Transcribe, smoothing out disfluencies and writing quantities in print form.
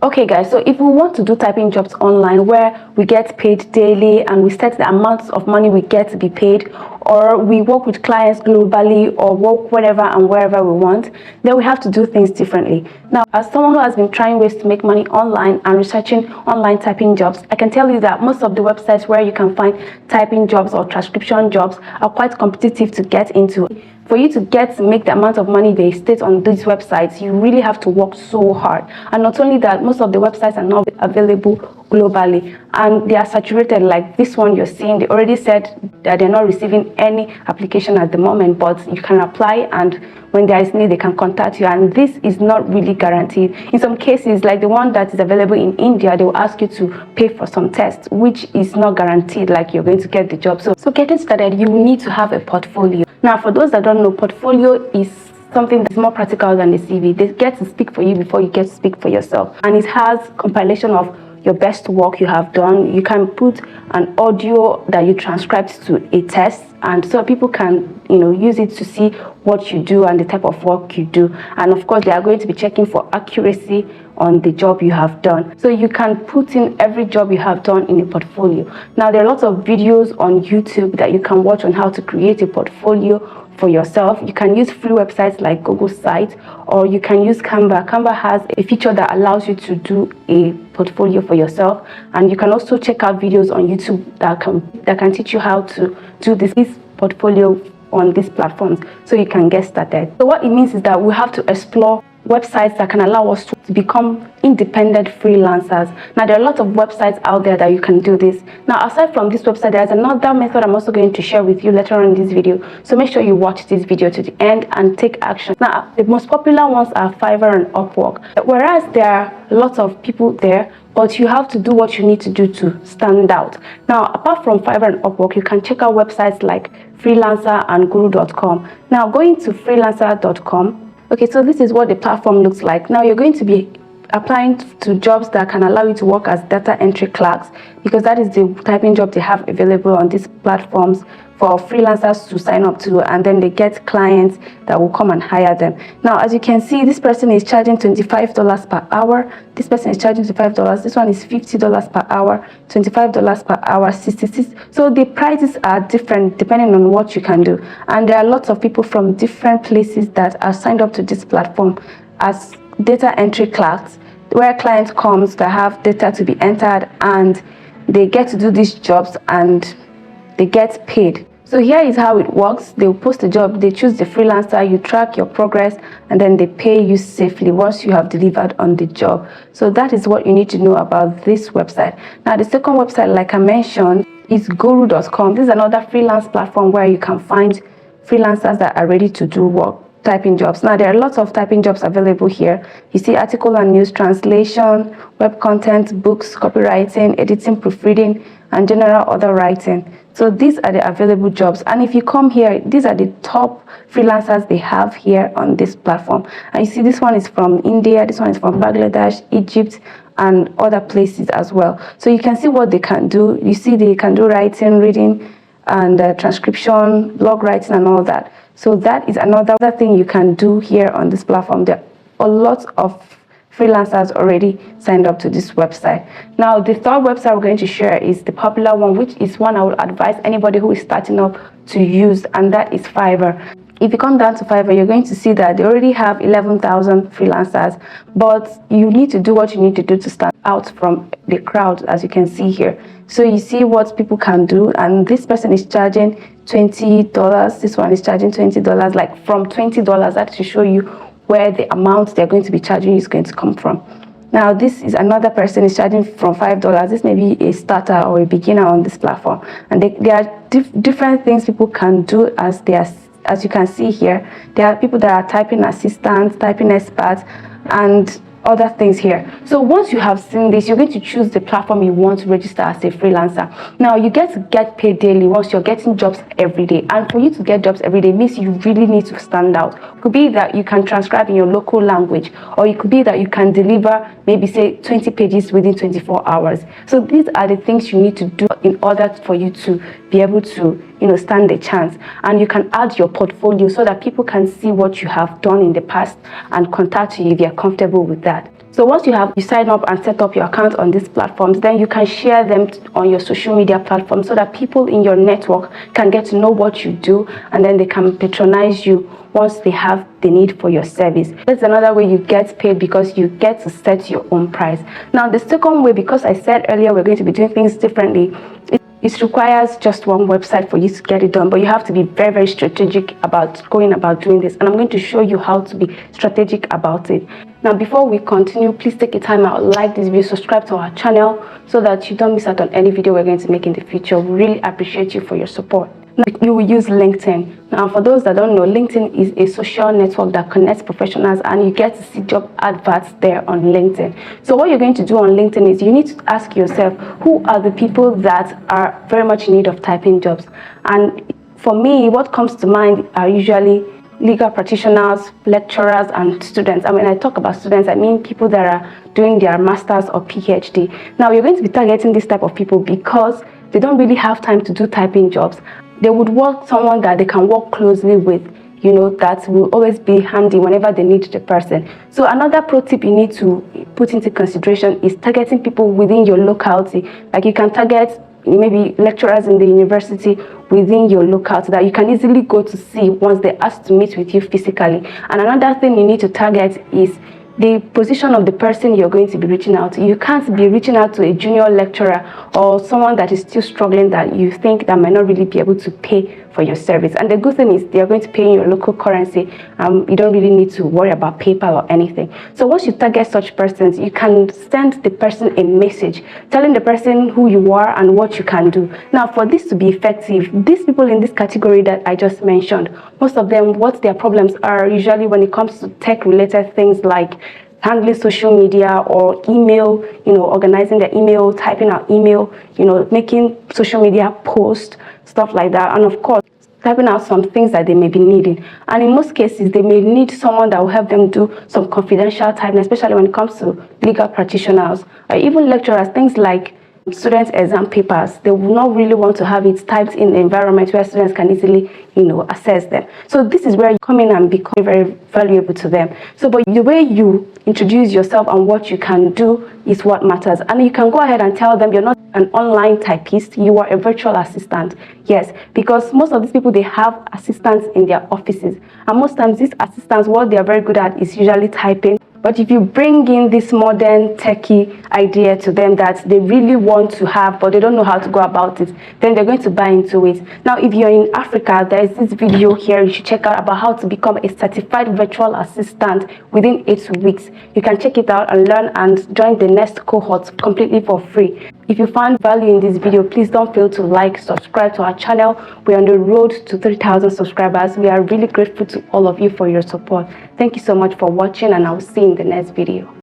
Okay guys, so if we want to do typing jobs online where we get paid daily and we set the amounts of money we get to be paid, or we work with clients globally or work whenever and wherever we want, then we have to do things differently. Now, as someone who has been trying ways to make money online and researching online typing jobs, I can tell you that most of the websites where you can find typing jobs or transcription jobs are quite competitive to get into. For you to make the amount of money they state on these websites, you really have to work so hard. And not only that, most of the websites are not available globally and they are saturated. Like this one you're seeing, they already said that they're not receiving any application at the moment, but you can apply, and when there is need they can contact you, and this is not really guaranteed. In some cases, like the one that is available in India, they will ask you to pay for some tests, which is not guaranteed like you're going to get the job. So getting started, you need to have a portfolio. Now, for those that don't know, portfolio is something that's more practical than the CV. They get to speak for you before you get to speak for yourself. And it has compilation of your best work you have done. You can put an audio that you transcribed to a test, and so people can use it to see what you do and the type of work you do. And of course, they are going to be checking for accuracy on the job you have done. So you can put in every job you have done in a portfolio. Now, there are lots of videos on YouTube that you can watch on how to create a portfolio for yourself. You can use free websites like Google Sites, or you can use Canva. Canva has a feature that allows you to do a portfolio for yourself, and you can also check out videos on YouTube that can teach you how to do this portfolio on these platforms, so you can get started. So what it means is that we have to explore websites that can allow us to become independent freelancers. Now, there are a lot of websites out there that you can do this. Now, aside from this website, there's another method I'm also going to share with you later on in this video. So make sure you watch this video to the end and take action. Now, the most popular ones are Fiverr and Upwork. Whereas there are lots of people there, but you have to do what you need to do to stand out. Now, apart from Fiverr and Upwork, you can check out websites like Freelancer and Guru.com. Now, going to freelancer.com, okay, so this is what the platform looks like. Now, you're going to be applying to jobs that can allow you to work as data entry clerks, because that is the typing job they have available on these platforms for freelancers to sign up to, and then they get clients that will come and hire them. Now, as you can see, this person is charging $25 per hour. This person is charging $25. This one is $50 per hour, $25 per hour, 66. So the prices are different depending on what you can do. And there are lots of people from different places that are signed up to this platform as data entry clerks, where clients comes that have data to be entered, and they get to do these jobs and they get paid. So here is how it works. They will post a job, they choose the freelancer, you track your progress, and then they pay you safely once you have delivered on the job. So that is what you need to know about this website. Now, the second website, like I mentioned, is Guru.com. This is another freelance platform where you can find freelancers that are ready to do work, typing jobs. Now, there are lots of typing jobs available here. You see article and news translation, web content, books, copywriting, editing, proofreading, and general other writing. So these are the available jobs, and if you come here, these are the top freelancers they have here on this platform. And you see this one is from India, this one is from Bangladesh, Egypt, and other places as well. So you can see what they can do. You see they can do writing, reading, and transcription, blog writing, and all that. So that is another thing you can do here on this platform. There are a lot of freelancers already signed up to this website. Now, the third website we're going to share is the popular one, which is one I would advise anybody who is starting up to use, and that is Fiverr. If you come down to Fiverr, you're going to see that they already have 11,000 freelancers, but you need to do what you need to do to stand out from the crowd, as you can see here. So you see what people can do, and this person is charging $20, this one is charging $20, like from $20, that to show you where the amount they're going to be charging is going to come from. Now, this is another person is charging from $5. This may be a starter or a beginner on this platform, and there are different things people can do as you can see here. There are people that are typing assistants, typing experts, and other things here. So once you have seen this, you're going to choose the platform you want to register as a freelancer. Now, you get paid daily once you're getting jobs every day, and for you to get jobs every day means you really need to stand out. It could be that you can transcribe in your local language, or it could be that you can deliver maybe say 20 pages within 24 hours. So these are the things you need to do in order for you to be able to stand a chance. And you can add your portfolio so that people can see what you have done in the past and contact you if you're comfortable with that. So once you sign up and set up your account on these platforms, then you can share them on your social media platforms so that people in your network can get to know what you do, and then they can patronize you once they have the need for your service. That's another way you get paid, because you get to set your own price. Now, the second way, because I said earlier we're going to be doing things differently, it requires just one website for you to get it done, but you have to be very, very strategic about going about doing this, and I'm going to show you how to be strategic about it. Now, before we continue, please take a time out, like this video, subscribe to our channel so that you don't miss out on any video we're going to make in the future. We really appreciate you for your support. Now, you will use LinkedIn. Now, for those that don't know, LinkedIn is a social network that connects professionals, and you get to see job adverts there on LinkedIn. So what you're going to do on LinkedIn is you need to ask yourself, who are the people that are very much in need of typing jobs? And for me, what comes to mind are usually legal practitioners, lecturers, and students. And when I talk about students, I mean people that are doing their master's or PhD. Now, you're going to be targeting this type of people because they don't really have time to do typing jobs. They would want someone that they can work closely with, you know, that will always be handy whenever they need the person. So another pro tip you need to put into consideration is targeting people within your locality. Like, you can target maybe lecturers in the university within your locality that you can easily go to see once they ask to meet with you physically. And another thing you need to target is the position of the person you're going to be reaching out to. You can't be reaching out to a junior lecturer or someone that is still struggling, that you think that might not really be able to pay for your service. And the good thing is they're going to pay in your local currency. You don't really need to worry about PayPal or anything. So once you target such persons, you can send the person a message telling the person who you are and what you can do. Now, for this to be effective, these people in this category that I just mentioned, most of them, what their problems are usually when it comes to tech-related things like handling social media or email, organizing their email, typing out email, making social media posts, stuff like that. And of course, typing out some things that they may be needing. And in most cases, they may need someone that will help them do some confidential typing, especially when it comes to legal practitioners or even lecturers, things like students' exam papers. They will not really want to have it typed in the environment where students can easily, access them. So this is where you come in and become very valuable to them. So, but the way you introduce yourself and what you can do is what matters. And you can go ahead and tell them you're not an online typist, you are a virtual assistant. Yes, because most of these people, they have assistants in their offices. And most times these assistants, what they are very good at is usually typing. But if you bring in this modern techie idea to them that they really want to have, but they don't know how to go about it, then they're going to buy into it. Now, if you're in Africa, there is this video here you should check out about how to become a certified virtual assistant within 8 weeks. You can check it out and learn and join the next cohort completely for free. If you found value in this video, please don't fail to like, subscribe to our channel. We're on the road to 3,000 subscribers. We are really grateful to all of you for your support. Thank you so much for watching, and I'll see you in the next video.